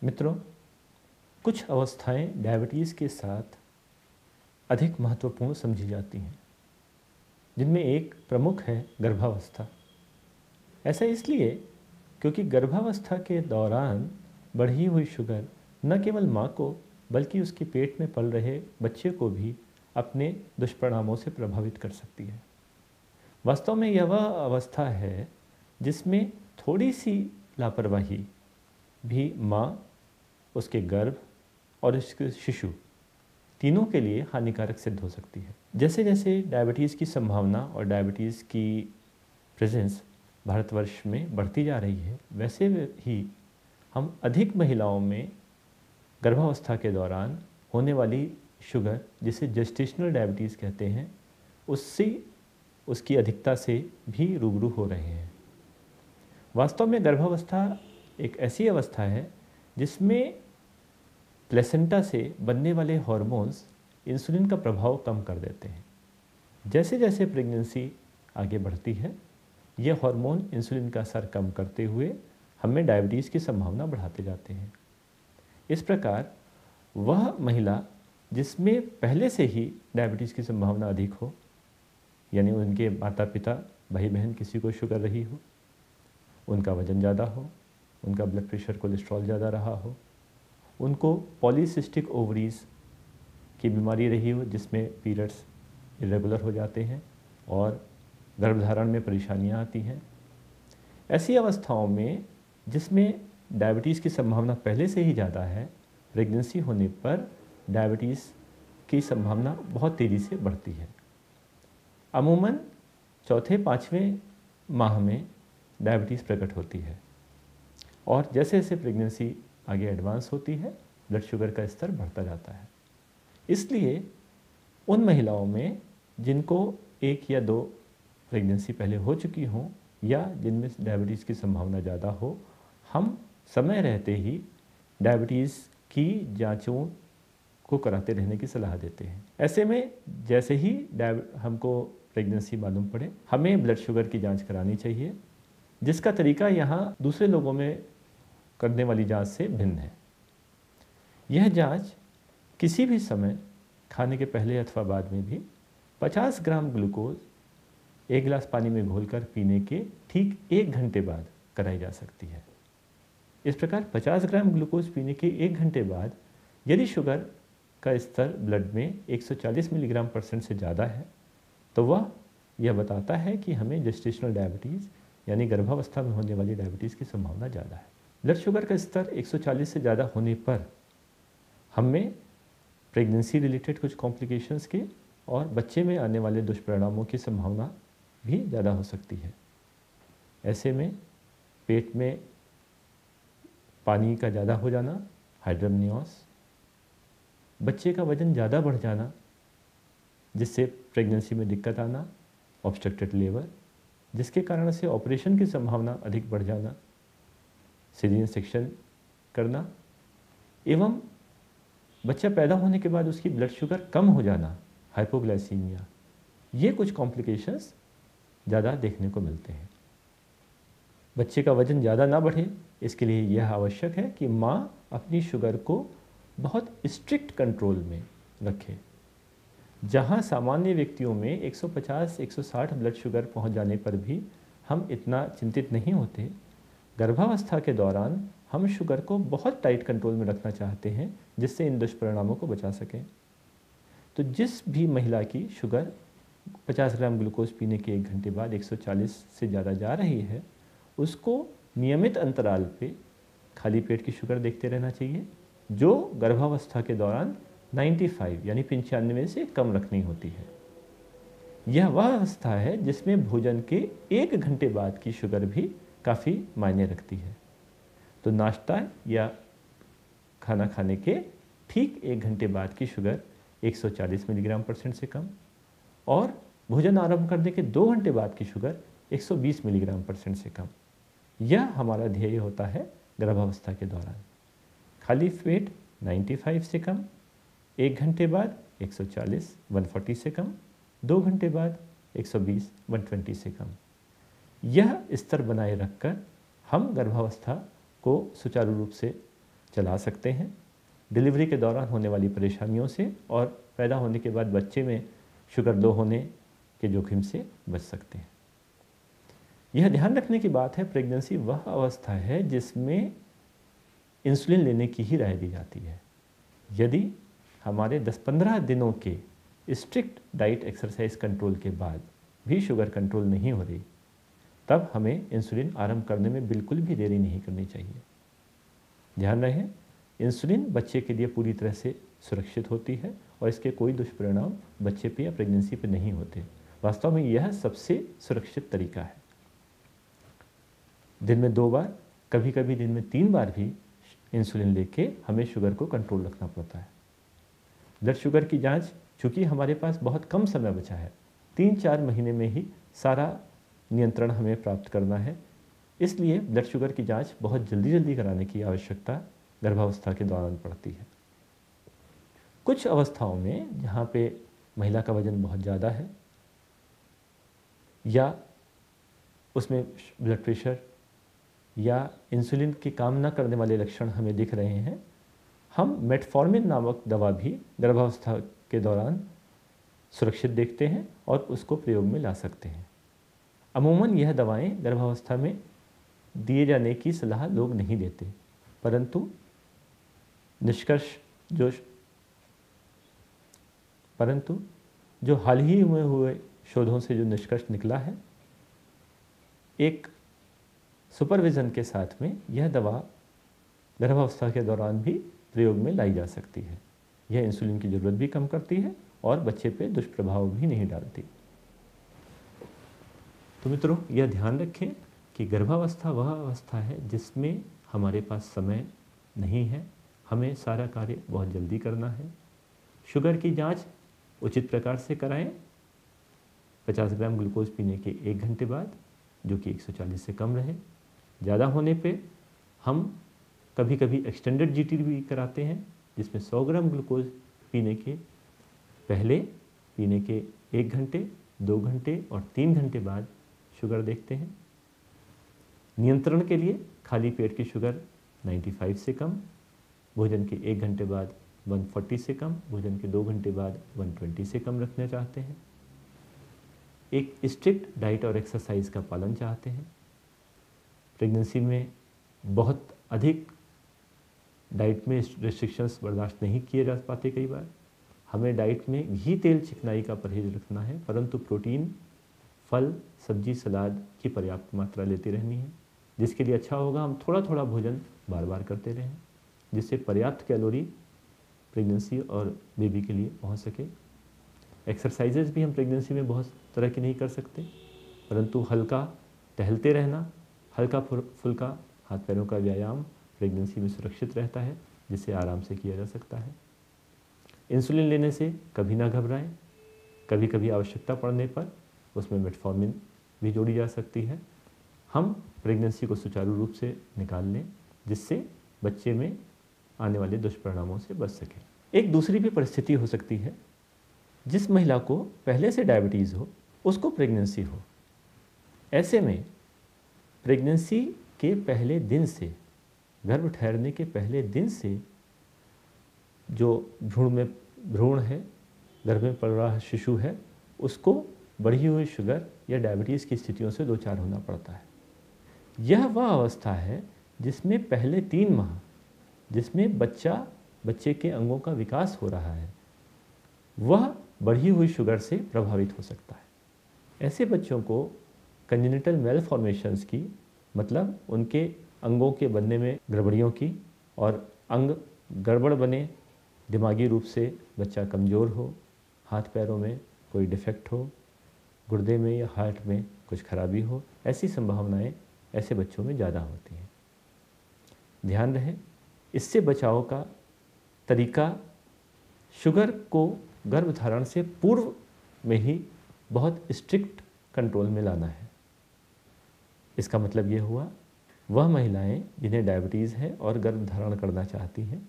मित्रों, कुछ अवस्थाएं डायबिटीज़ के साथ अधिक महत्वपूर्ण समझी जाती हैं, जिनमें एक प्रमुख है गर्भावस्था। ऐसा इसलिए क्योंकि गर्भावस्था के दौरान बढ़ी हुई शुगर न केवल माँ को बल्कि उसके पेट में पल रहे बच्चे को भी अपने दुष्परिणामों से प्रभावित कर सकती है। वास्तव में यह वह अवस्था है जिसमें थोड़ी सी लापरवाही भी माँ, उसके गर्भ और उसके शिशु तीनों के लिए हानिकारक सिद्ध हो सकती है। जैसे जैसे डायबिटीज़ की संभावना और डायबिटीज़ की प्रेजेंस भारतवर्ष में बढ़ती जा रही है, वैसे ही हम अधिक महिलाओं में गर्भावस्था के दौरान होने वाली शुगर, जिसे जेस्टेशनल डायबिटीज़ कहते हैं, उससे उसकी अधिकता से भी रूबरू हो रहे हैं। वास्तव में गर्भावस्था एक ऐसी अवस्था है जिसमें प्लेसेंटा से बनने वाले हार्मोन्स इंसुलिन का प्रभाव कम कर देते हैं। जैसे जैसे प्रेगनेंसी आगे बढ़ती है, यह हार्मोन इंसुलिन का असर कम करते हुए हमें डायबिटीज़ की संभावना बढ़ाते जाते हैं। इस प्रकार वह महिला जिसमें पहले से ही डायबिटीज़ की संभावना अधिक हो, यानी उनके माता पिता भाई बहन किसी को शुगर रही हो, उनका वज़न ज़्यादा हो, उनका ब्लड प्रेशर कोलेस्ट्रॉल ज़्यादा रहा हो, उनको पॉलीसिस्टिक ओवरीज की बीमारी रही हो जिसमें पीरियड्स इरेगुलर हो जाते हैं और गर्भधारण में परेशानियां आती हैं, ऐसी अवस्थाओं में जिसमें डायबिटीज़ की संभावना पहले से ही ज़्यादा है, प्रेगनेंसी होने पर डायबिटीज़ की संभावना बहुत तेज़ी से बढ़ती है। अमूमन चौथे पाँचवें माह में डायबिटीज़ प्रकट होती है और जैसे जैसे प्रेगनेंसी आगे एडवांस होती है, ब्लड शुगर का स्तर बढ़ता जाता है। इसलिए उन महिलाओं में जिनको एक या दो प्रेगनेंसी पहले हो चुकी हों या जिनमें डायबिटीज़ की संभावना ज़्यादा हो, हम समय रहते ही डायबिटीज़ की जांचों को कराते रहने की सलाह देते हैं। ऐसे में जैसे ही हमको प्रेगनेंसी मालूम पड़े, हमें ब्लड शुगर की जांच करानी चाहिए, जिसका तरीका यहाँ दूसरे लोगों में करने वाली जांच से भिन्न है। यह जांच किसी भी समय खाने के पहले अथवा बाद में भी 50 ग्राम ग्लूकोज एक गिलास पानी में घोलकर पीने के ठीक 1 घंटे बाद कराई जा सकती है। इस प्रकार 50 ग्राम ग्लूकोज पीने के 1 घंटे बाद यदि शुगर का स्तर ब्लड में 140 मिलीग्राम परसेंट से ज़्यादा है, तो वह यह बताता है कि हमें जेस्टेशनल डायबिटीज़ यानी गर्भावस्था में होने वाली डायबिटीज़ की संभावना ज़्यादा है। ब्लड शुगर का स्तर 140 से ज़्यादा होने पर हमें प्रेगनेंसी रिलेटेड कुछ कॉम्प्लिकेशंस के और बच्चे में आने वाले दुष्परिणामों की संभावना भी ज़्यादा हो सकती है। ऐसे में पेट में पानी का ज़्यादा हो जाना, हाइड्रमनियोस, बच्चे का वज़न ज़्यादा बढ़ जाना जिससे प्रेगनेंसी में दिक्कत आना, ऑब्स्ट्रक्टेड लेबर जिसके कारण से ऑपरेशन की संभावना अधिक बढ़ जाना, सीज़ेरियन सेक्शन करना एवं बच्चा पैदा होने के बाद उसकी ब्लड शुगर कम हो जाना, हाइपोग्लाइसीमिया, ये कुछ कॉम्प्लिकेशंस ज़्यादा देखने को मिलते हैं। बच्चे का वज़न ज़्यादा ना बढ़े, इसके लिए यह आवश्यक है कि माँ अपनी शुगर को बहुत स्ट्रिक्ट कंट्रोल में रखे। जहाँ सामान्य व्यक्तियों में 150-160 ब्लड शुगर पहुँच जाने पर भी हम इतना चिंतित नहीं होते, गर्भावस्था के दौरान हम शुगर को बहुत टाइट कंट्रोल में रखना चाहते हैं जिससे इन दुष्परिणामों को बचा सकें। तो जिस भी महिला की शुगर 50 ग्राम ग्लूकोज पीने के 1 घंटे बाद 140 से ज़्यादा जा रही है, उसको नियमित अंतराल पे खाली पेट की शुगर देखते रहना चाहिए, जो गर्भावस्था के दौरान 95 यानी 95 से कम रखनी होती है। यह वह अवस्था है जिसमें भोजन के 1 घंटे बाद की शुगर भी काफ़ी मायने रखती है। तो नाश्ता या खाना खाने के ठीक 1 घंटे बाद की शुगर 140 मिलीग्राम परसेंट से कम और भोजन आरंभ करने के 2 घंटे बाद की शुगर 120 मिलीग्राम परसेंट से कम। यह हमारा ध्येय होता है गर्भावस्था के दौरान। खाली पेट 95 से कम, 1 घंटे बाद 140 140 से कम, 2 घंटे बाद 120 120 से कम। यह स्तर बनाए रखकर हम गर्भावस्था को सुचारू रूप से चला सकते हैं, डिलीवरी के दौरान होने वाली परेशानियों से और पैदा होने के बाद बच्चे में शुगर लो होने के जोखिम से बच सकते हैं। यह ध्यान रखने की बात है, प्रेगनेंसी वह अवस्था है जिसमें इंसुलिन लेने की ही राय दी जाती है। यदि हमारे 10-15 दिनों के स्ट्रिक्ट डाइट एक्सरसाइज कंट्रोल के बाद भी शुगर कंट्रोल नहीं हो रही, तब हमें इंसुलिन आरंभ करने में बिल्कुल भी देरी नहीं करनी चाहिए। ध्यान रहे, इंसुलिन बच्चे के लिए पूरी तरह से सुरक्षित होती है और इसके कोई दुष्परिणाम बच्चे पे या प्रेगनेंसी पे नहीं होते। वास्तव में यह सबसे सुरक्षित तरीका है। दिन में 2 बार, कभी कभी दिन में 3 बार भी इंसुलिन लेके हमें शुगर को कंट्रोल रखना पड़ता है। ब्लड शुगर की जांच, चूँकि हमारे पास बहुत कम समय बचा है, 3-4 महीने में ही सारा नियंत्रण हमें प्राप्त करना है, इसलिए ब्लड शुगर की जांच बहुत जल्दी कराने की आवश्यकता गर्भावस्था के दौरान पड़ती है। कुछ अवस्थाओं में जहाँ पे महिला का वजन बहुत ज़्यादा है या उसमें ब्लड प्रेशर या इंसुलिन के काम न करने वाले लक्षण हमें दिख रहे हैं, हम मेटफॉर्मिन नामक दवा भी गर्भावस्था के दौरान सुरक्षित देखते हैं और उसको प्रयोग में ला सकते हैं। अमूमन यह दवाएं गर्भावस्था में दिए जाने की सलाह लोग नहीं देते, परंतु जो हाल ही में हुए शोधों से जो निष्कर्ष निकला है, एक सुपरविज़न के साथ में यह दवा गर्भावस्था के दौरान भी प्रयोग में लाई जा सकती है। यह इंसुलिन की ज़रूरत भी कम करती है और बच्चे पे दुष्प्रभाव भी नहीं डालती। तो मित्रों, यह ध्यान रखें कि गर्भावस्था वह अवस्था है जिसमें हमारे पास समय नहीं है, हमें सारा कार्य बहुत जल्दी करना है। शुगर की जांच उचित प्रकार से कराएं। 50 ग्राम ग्लूकोज पीने के 1 घंटे बाद, जो कि 140 से कम रहे। ज़्यादा होने पे हम कभी कभी एक्सटेंडेड जीटी भी कराते हैं, जिसमें 100 ग्राम ग्लूकोज पीने के पहले, पीने के 1 घंटे, 2 घंटे और 3 घंटे बाद शुगर देखते हैं। नियंत्रण के लिए खाली पेट की शुगर 95 से कम, भोजन के 1 घंटे बाद 140 से कम, भोजन के 2 घंटे बाद 120 से कम रखना चाहते हैं। एक स्ट्रिक्ट डाइट और एक्सरसाइज का पालन चाहते हैं। प्रेगनेंसी में बहुत अधिक डाइट में रिस्ट्रिक्शंस बर्दाश्त नहीं किए जा पाते। कई बार हमें डाइट में घी, तेल, चिकनाई का परहेज रखना है, परंतु प्रोटीन, फल, सब्जी, सलाद की पर्याप्त मात्रा लेती रहनी है, जिसके लिए अच्छा होगा हम थोड़ा थोड़ा भोजन बार बार करते रहें, जिससे पर्याप्त कैलोरी प्रेगनेंसी और बेबी के लिए पहुंच सके। एक्सरसाइजेज भी हम प्रेगनेंसी में बहुत तरह की नहीं कर सकते, परंतु हल्का टहलते रहना, हल्का फुल्का हाथ पैरों का व्यायाम प्रेगनेंसी में सुरक्षित रहता है, जिसे आराम से किया जा सकता है। इंसुलिन लेने से कभी ना घबराएं। कभी कभी आवश्यकता पड़ने पर उसमें मेटफॉर्मिन भी जोड़ी जा सकती है। हम प्रेगनेंसी को सुचारू रूप से निकाल लें, जिससे बच्चे में आने वाले दुष्परिणामों से बच सकें। एक दूसरी भी परिस्थिति हो सकती है, जिस महिला को पहले से डायबिटीज़ हो, उसको प्रेगनेंसी हो। ऐसे में प्रेगनेंसी के पहले दिन से, गर्भ ठहरने के पहले दिन से जो भ्रूण है, गर्भ में पल रहा शिशु है, उसको बढ़ी हुई शुगर या डायबिटीज़ की स्थितियों से 2-4 होना पड़ता है। यह वह अवस्था है जिसमें पहले 3 माह, जिसमें बच्चे के अंगों का विकास हो रहा है, वह बढ़ी हुई शुगर से प्रभावित हो सकता है। ऐसे बच्चों को कंजेनिटल मैलफॉर्मेशंस की, मतलब उनके अंगों के बनने में गड़बड़ियों की, और अंग गड़बड़ बने, दिमागी रूप से बच्चा कमज़ोर हो, हाथ पैरों में कोई डिफेक्ट हो, गुर्दे में या हार्ट में कुछ खराबी हो, ऐसी संभावनाएं ऐसे बच्चों में ज़्यादा होती हैं। ध्यान रहे, इससे बचाव का तरीका शुगर को गर्भधारण से पूर्व में ही बहुत स्ट्रिक्ट कंट्रोल में लाना है। इसका मतलब ये हुआ, वह महिलाएं जिन्हें डायबिटीज़ है और गर्भधारण करना चाहती हैं,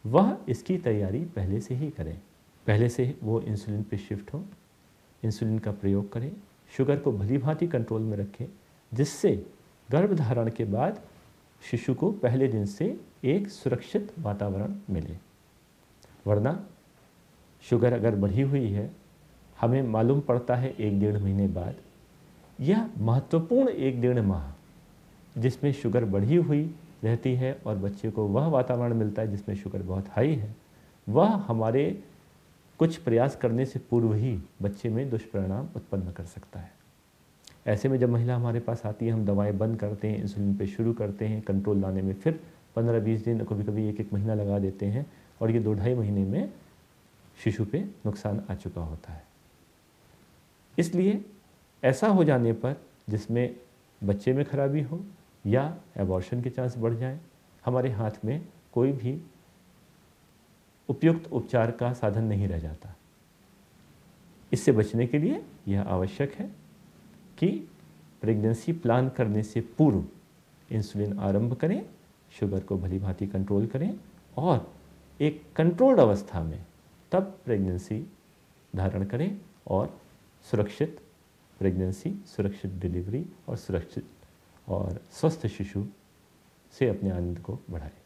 वह इसकी तैयारी पहले से ही करें। पहले से वो इंसुलिन पे शिफ्ट हो, इंसुलिन का प्रयोग करें, शुगर को भली भांति कंट्रोल में रखें, जिससे गर्भधारण के बाद शिशु को पहले दिन से एक सुरक्षित वातावरण मिले। वरना शुगर अगर बढ़ी हुई है, हमें मालूम पड़ता है 1-1.5 महीने बाद, यह महत्वपूर्ण 1-1.5 माह जिसमें शुगर बढ़ी हुई रहती है और बच्चे को वह वातावरण मिलता है जिसमें शुगर बहुत हाई है, वह हमारे कुछ प्रयास करने से पूर्व ही बच्चे में दुष्परिणाम उत्पन्न कर सकता है। ऐसे में जब महिला हमारे पास आती है, हम दवाएं बंद करते हैं, इंसुलिन पे शुरू करते हैं, कंट्रोल लाने में फिर 15-20 दिन, कभी कभी 1-1 महीना लगा देते हैं और ये 2-2.5 महीने में शिशु पे नुकसान आ चुका होता है। इसलिए ऐसा हो जाने पर जिसमें बच्चे में खराबी हो या एबॉर्शन के चांस बढ़ जाए, हमारे हाथ में कोई भी उपयुक्त उपचार का साधन नहीं रह जाता। इससे बचने के लिए यह आवश्यक है कि प्रेगनेंसी प्लान करने से पूर्व इंसुलिन आरंभ करें, शुगर को भली भांति कंट्रोल करें और एक कंट्रोल्ड अवस्था में तब प्रेगनेंसी धारण करें और सुरक्षित प्रेगनेंसी, सुरक्षित डिलीवरी और सुरक्षित और स्वस्थ शिशु से अपने आनंद को बढ़ाएं।